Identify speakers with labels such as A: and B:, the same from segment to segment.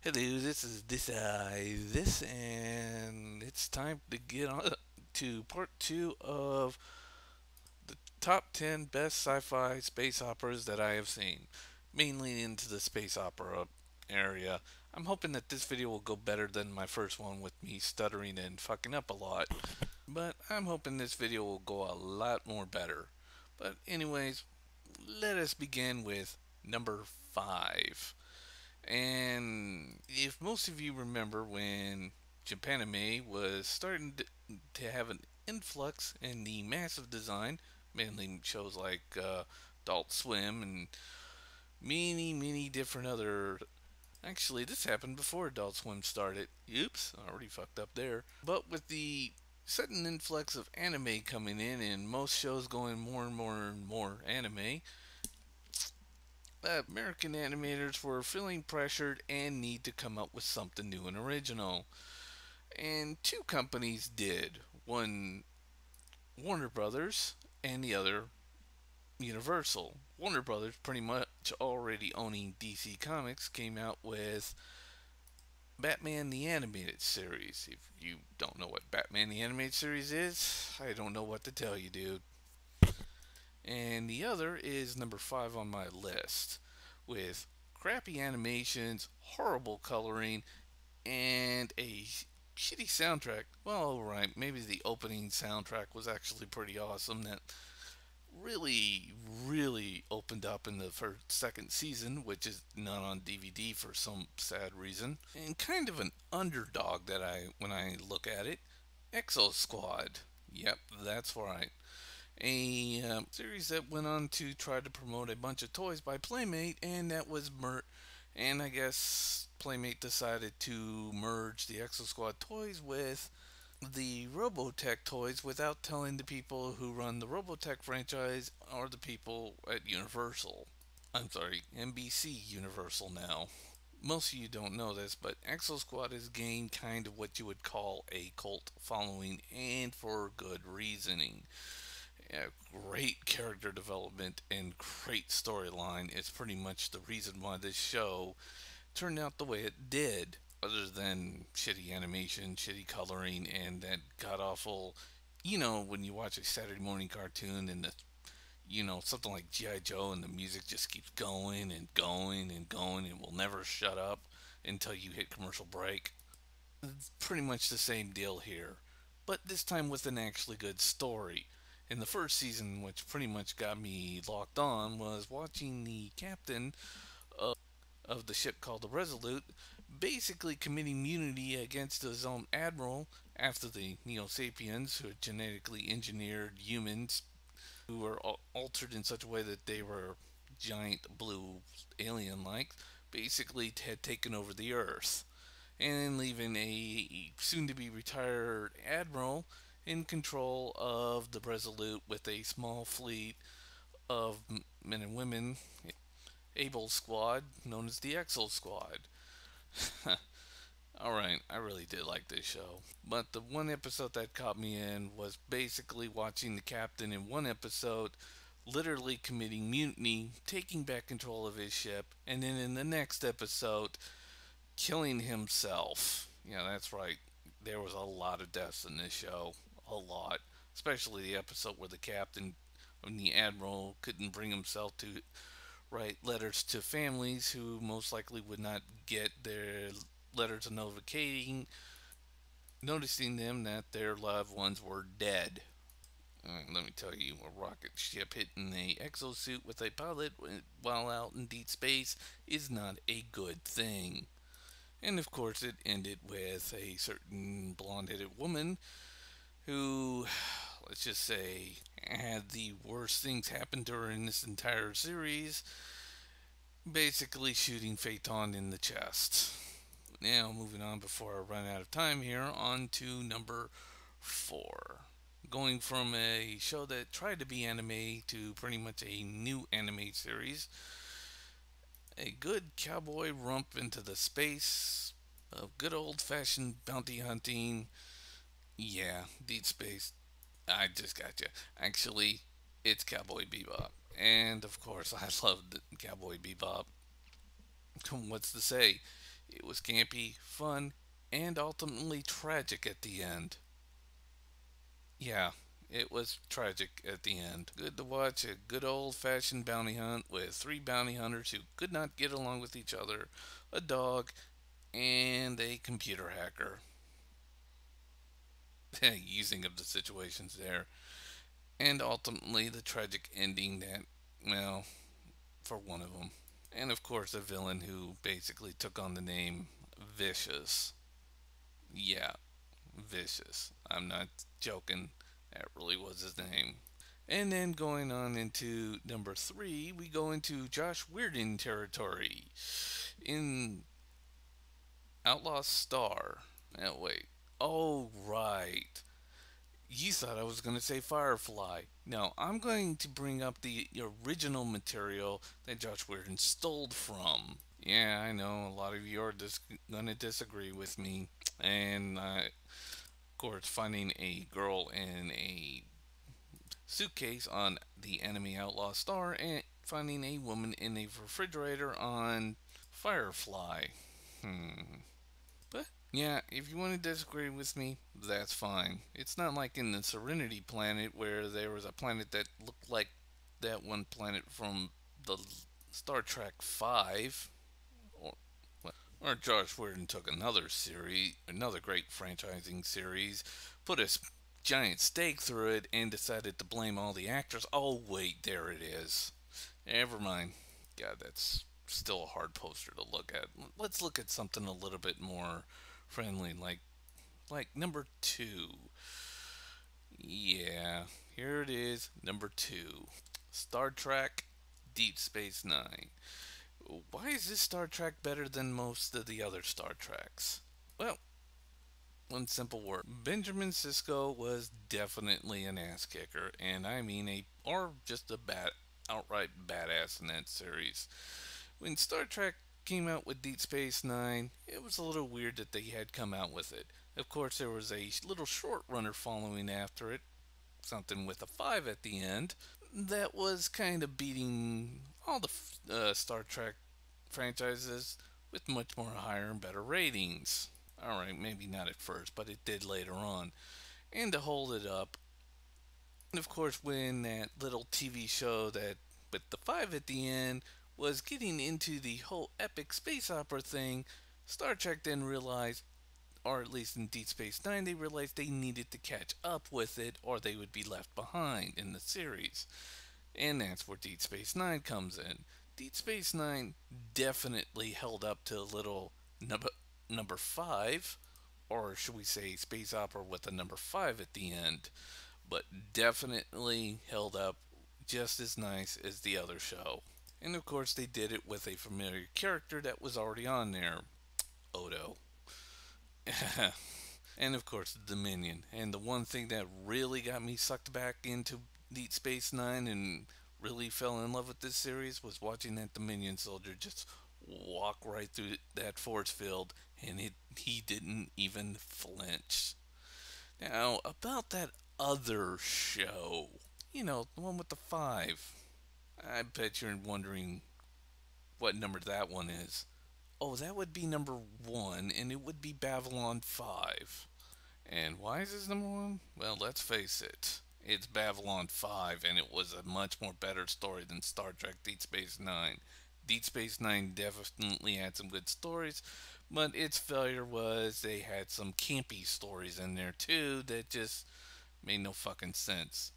A: Hello, this is this, and it's time to get on to part two of the top 10 best sci-fi space operas that I have seen, mainly into the space opera area. I'm hoping that this video will go better than my first one with me stuttering and fucking up a lot, but I'm hoping this video will go a lot more better. But anyways, let us begin with number 5. And if most of you remember when Japanime was starting to have an influx in the massive design, mainly shows like Adult Swim and many different other. Actually, this happened before Adult Swim started. Oops, I already fucked up there. But with the sudden influx of anime coming in and most shows going more and more anime, American animators were feeling pressured and need to come up with something new and original. And two companies did. One Warner Brothers and the other Universal. Warner Brothers, pretty much already owning DC Comics, came out with Batman the Animated Series. If you don't know what Batman the Animated Series is, I don't know what to tell you, dude. And the other is number 5 on my list with crappy animations, horrible coloring, and a shitty soundtrack. Well, right, maybe the opening soundtrack was actually pretty awesome. That really opened up in the first second season, which is not on DVD for some sad reason, and kind of an underdog that when I look at it, Exo Squad. Yep, that's right. A series that went on to try to promote a bunch of toys by Playmate, and that was and I guess Playmate decided to merge the Exo Squad toys with the Robotech toys without telling the people who run the Robotech franchise or the people at Universal. I'm sorry, NBC Universal now. Most of you don't know this, but Exo Squad has gained kind of what you would call a cult following, and for good reasoning. Yeah, great character development and great storyline is pretty much the reason why this show turned out the way it did. Other than shitty animation, shitty coloring, and that god awful, when you watch a Saturday morning cartoon and something like G.I. Joe and the music just keeps going and going and going and will never shut up until you hit commercial break. It's pretty much the same deal here, but this time with an actually good story. In the first season, which pretty much got me locked on, was watching the captain of the ship called the Resolute basically committing mutiny against his own admiral after the Neo Sapiens, who had genetically engineered humans who were altered in such a way that they were giant blue alien like, basically had taken over the Earth and leaving a soon to be retired admiral in control of the Resolute with a small fleet of men and women, Able Squad, known as the Exo Squad. Alright, I really did like this show. But the one episode that caught me in was basically watching the captain in one episode literally committing mutiny, taking back control of his ship, and then in the next episode, killing himself. Yeah, that's right. There was a lot of deaths in this show. A lot. Especially the episode where the captain and the admiral couldn't bring himself to write letters to families who most likely would not get their letters of noticing them that their loved ones were dead. Let me tell you, a rocket ship hitting a exosuit with a pilot while out in deep space is not a good thing. And of course, it ended with a certain blonde headed woman who, let's just say, had the worst things happen to her in this entire series, basically shooting Phaeton in the chest. Now, moving on before I run out of time here, on to number 4. Going from a show that tried to be anime to pretty much a new anime series, a good cowboy romp into the space of good old fashioned bounty hunting. Yeah, Deep Space. I just got you. Actually, it's Cowboy Bebop. And of course, I love Cowboy Bebop. What's to say? It was campy, fun, and ultimately tragic at the end. Yeah, it was tragic at the end. Good to watch a good old fashioned bounty hunt with three bounty hunters who could not get along with each other, a dog, and a computer hacker. Using of the situations there. And ultimately the tragic ending that, well, for one of them. And of course, a villain who basically took on the name Vicious. Yeah, Vicious. I'm not joking. That really was his name. And then going on into number three, we go into Josh Weirden territory in Outlaw Star. Oh, wait. Oh, right. You thought I was going to say Firefly. No, I'm going to bring up the original material that Josh Weirden stole from. Yeah, I know a lot of you are going to disagree with me. And, of course, finding a girl in a suitcase on the enemy outlaw star and finding a woman in a refrigerator on Firefly. Hmm. But yeah, if you want to disagree with me, that's fine. It's not like in the Serenity planet where there was a planet that looked like that one planet from the Star Trek 5 or or Josh Whedon took another series, another great franchising series, put a giant stake through it, and decided to blame all the actors. Oh, wait, there it is. Never mind. God, that's still a hard poster to look at. Let's look at something a little bit more friendly, like number two. Yeah, here it is, number two. Star Trek Deep Space Nine. Why is this Star Trek better than most of the other Star Treks? Well, one simple word. Benjamin Sisko was definitely an ass kicker, and I mean or just a outright badass in that series. When Star Trek came out with Deep Space Nine, it was a little weird that they had come out with it. Of course, there was a little short runner following after it, something with a 5 at the end, that was kind of beating all the Star Trek franchises with much more higher and better ratings. Alright, maybe not at first, but it did later on. And to hold it up, and of course, when that little TV show that with the 5 at the end was getting into the whole epic space opera thing, Star Trek then realized, or at least in Deep Space Nine, they realized they needed to catch up with it or they would be left behind in the series. And that's where Deep Space Nine comes in. Deep Space Nine definitely held up to a little number 5, or should we say space opera with a number 5 at the end, but definitely held up just as nice as the other show. And of course, they did it with a familiar character that was already on there, Odo. And of course, the Dominion. And the one thing that really got me sucked back into Deep Space Nine and really fell in love with this series was watching that Dominion soldier just walk right through that force field, and he didn't even flinch. Now, about that other show, the one with the 5. I bet you're wondering what number that one is. Oh, that would be number 1, and it would be Babylon 5. And why is this number 1? Well, let's face it. It's Babylon 5, and it was a much more better story than Star Trek Deep Space Nine. Deep Space Nine definitely had some good stories, but its failure was they had some campy stories in there too that just made no fucking sense.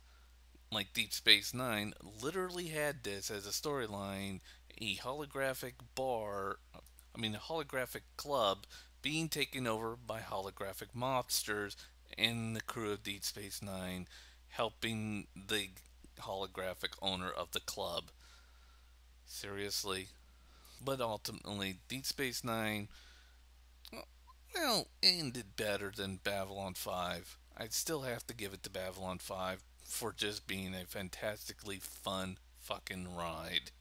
A: Like Deep Space Nine literally had this as a storyline, a holographic bar, a holographic club being taken over by holographic mobsters and the crew of Deep Space Nine helping the holographic owner of the club. Seriously? But ultimately, Deep Space Nine, well, ended better than Babylon 5. I'd still have to give it to Babylon 5 for just being a fantastically fun fucking ride.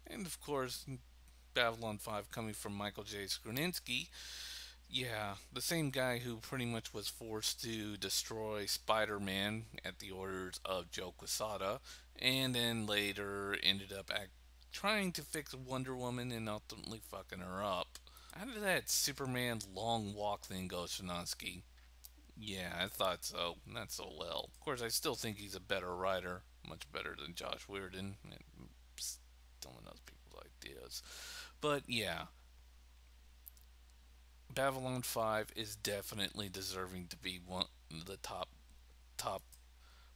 A: And of course, Babylon 5 coming from Michael J. Skruninsky. Yeah, the same guy who pretty much was forced to destroy Spider Man at the orders of Joe Quesada, and then later ended up trying to fix Wonder Woman and ultimately fucking her up. How did that Superman long walk thing go, Shinansky? Yeah, I thought so. Not so well. Of course, I still think he's a better writer, much better than Josh Weirden, and stealing other people's ideas. But yeah, Babylon 5 is definitely deserving to be one of the top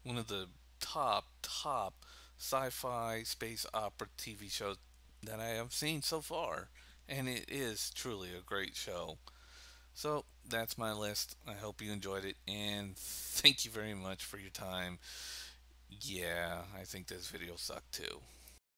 A: one of the top sci-fi space opera TV shows that I have seen so far, and it is truly a great show. So that's my list. I hope you enjoyed it, and thank you very much for your time. Yeah, I think this video sucked too.